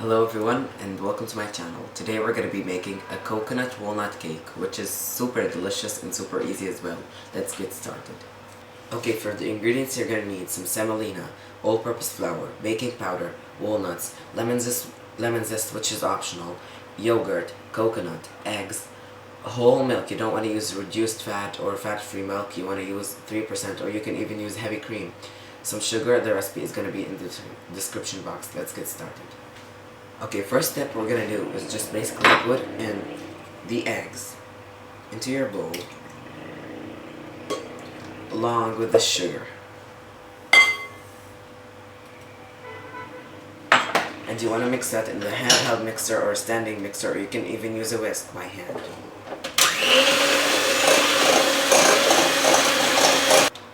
Hello everyone and welcome to my channel. Today we're going to be making a coconut walnut cake, which is super delicious and super easy as well. Let's get started. Okay, for the ingredients you're going to need some semolina, all-purpose flour, baking powder, walnuts, lemon zest which is optional, yogurt, coconut, eggs, whole milk. You don't want to use reduced fat or fat-free milk. You want to use 3% or you can even use heavy cream. Some sugar. The recipe is going to be in the description box. Let's get started. Okay, first step we're gonna do is just basically put in the eggs into your bowl along with the sugar. And you want to mix that in the handheld mixer or standing mixer, or you can even use a whisk by hand.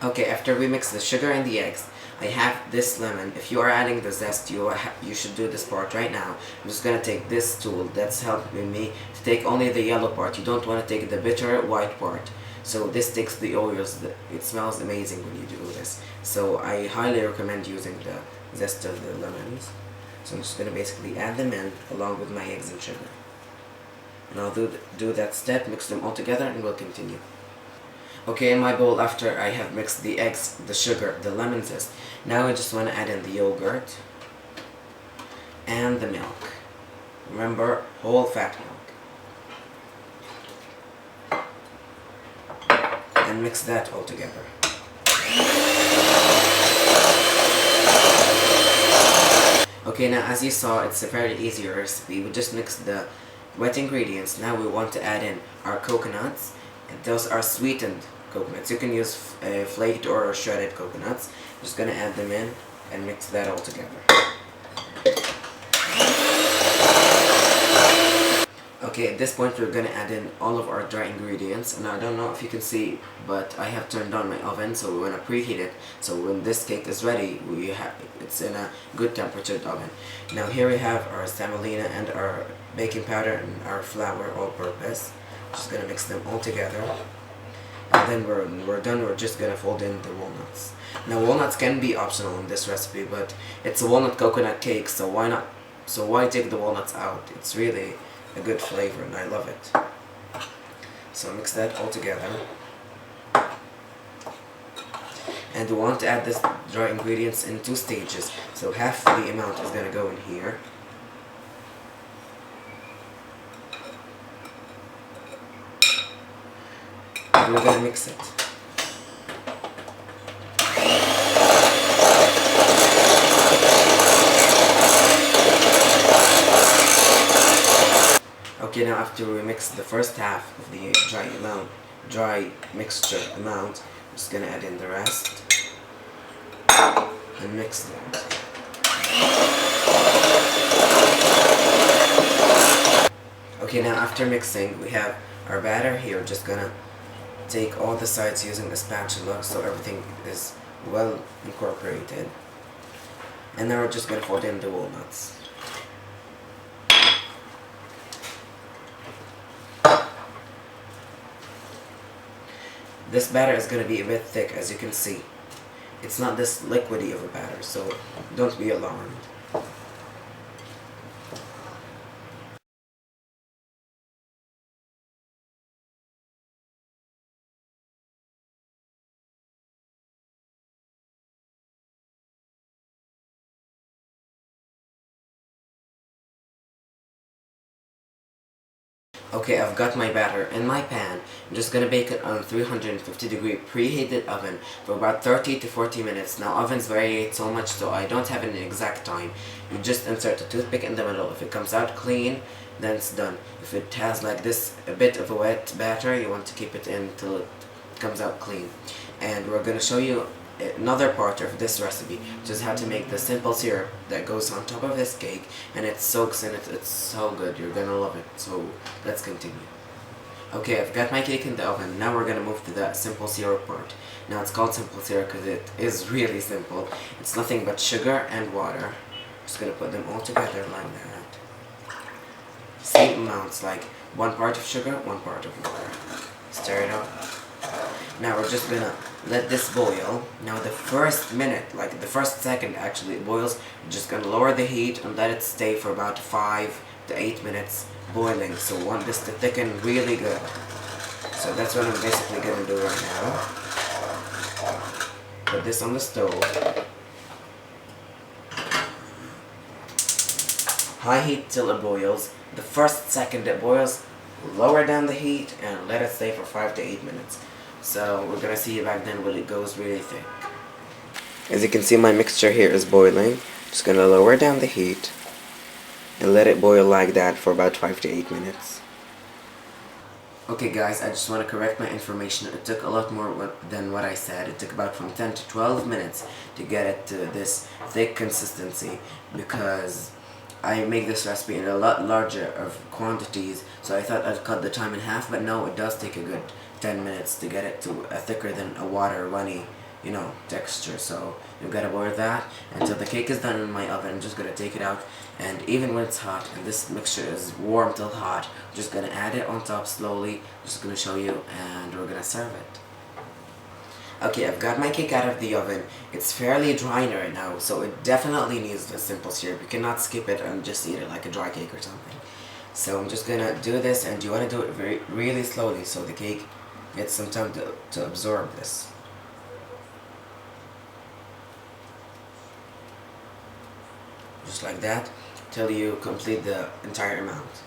Okay, after we mix the sugar and the eggs, I have this lemon. If you are adding the zest, you should do this part right now. I'm just gonna take this tool that's helping me to take only the yellow part. You don't want to take the bitter white part. So this takes the oils. It smells amazing when you do this. So I highly recommend using the zest of the lemons. So I'm just gonna basically add them in along with my eggs and sugar. And I'll do that step, mix them all together, and we'll continue. Okay, in my bowl, after I have mixed the eggs, the sugar, the lemon zest, now I just want to add in the yogurt and the milk. Remember, whole fat milk. And mix that all together. Okay, now as you saw, it's a very easy recipe. We just mixed the wet ingredients. Now we want to add in our coconuts. Those are sweetened coconuts. You can use flaked or shredded coconuts. I'm just gonna add them in and mix that all together. Okay, at this point we're gonna add in all of our dry ingredients, and I don't know if you can see, but I have turned on my oven, so we wanna preheat it. So when this cake is ready, it's in a good temperatured oven. Now here we have our semolina and our baking powder and our flour, all-purpose. Just gonna mix them all together, and then when we're done, we're just gonna fold in the walnuts. Now walnuts can be optional in this recipe, but it's a walnut coconut cake, so why not? So why take the walnuts out? It's really a good flavor, and I love it. So mix that all together, and we want to add this dry ingredients in 2 stages. So half the amount is gonna go in here. We're gonna mix it. Okay, now after we mix the first half of the dry mixture amount, I'm just gonna add in the rest and mix that. Okay, now after mixing, we have our batter here. Just gonna take all the sides using a spatula so everything is well incorporated, and now we're just going to fold in the walnuts. This batter is going to be a bit thick, as you can see. It's not this liquidy of a batter, so don't be alarmed. Okay, I've got my batter in my pan. I'm just gonna bake it on 350-degree preheated oven for about 30 to 40 minutes. Now ovens vary so much, so I don't have an exact time. You just insert a toothpick in the middle. If it comes out clean, then it's done. If it has like this, a bit of a wet batter, you want to keep it in till it comes out clean. And we're gonna show you another part of this recipe, which is how to make the simple syrup that goes on top of this cake, and it soaks in it. It's so good, you're gonna love it. So let's continue. Okay, I've got my cake in the oven. Now we're gonna move to the simple syrup part. Now it's called simple syrup because it is really simple. It's nothing but sugar and water. Just gonna put them all together like that. Same amounts, like 1 part of sugar, 1 part of water. Stir it up. Now we're just gonna let this boil. Now the first minute, like the first second actually it boils, you're just gonna lower the heat and let it stay for about 5 to 8 minutes boiling. So we want this to thicken really good. So that's what I'm basically gonna do right now. Put this on the stove. High heat till it boils. The first second it boils, lower down the heat and let it stay for 5 to 8 minutes. So we're gonna see back then when it goes really thick. As you can see, my mixture here is boiling. Just gonna lower down the heat and let it boil like that for about 5 to 8 minutes. Okay guys, I just want to correct my information. It took a lot more than what I said. It took about from 10 to 12 minutes to get it to this thick consistency, because I make this recipe in a lot larger of quantities, so I thought I'd cut the time in half, but no, it does take a good 10 minutes to get it to a thicker than a water runny, texture. So you've got to boil that until the cake is done in my oven. I'm just going to take it out, and even when it's hot and this mixture is warm till hot, I'm just going to add it on top slowly. Just going to show you, and we're going to serve it. Okay, I've got my cake out of the oven. It's fairly dry right now, so it definitely needs a simple syrup. You cannot skip it and just eat it like a dry cake or something. So I'm just gonna do this, and you want to do it really slowly so the cake gets some time to absorb this. Just like that, till you complete the entire amount.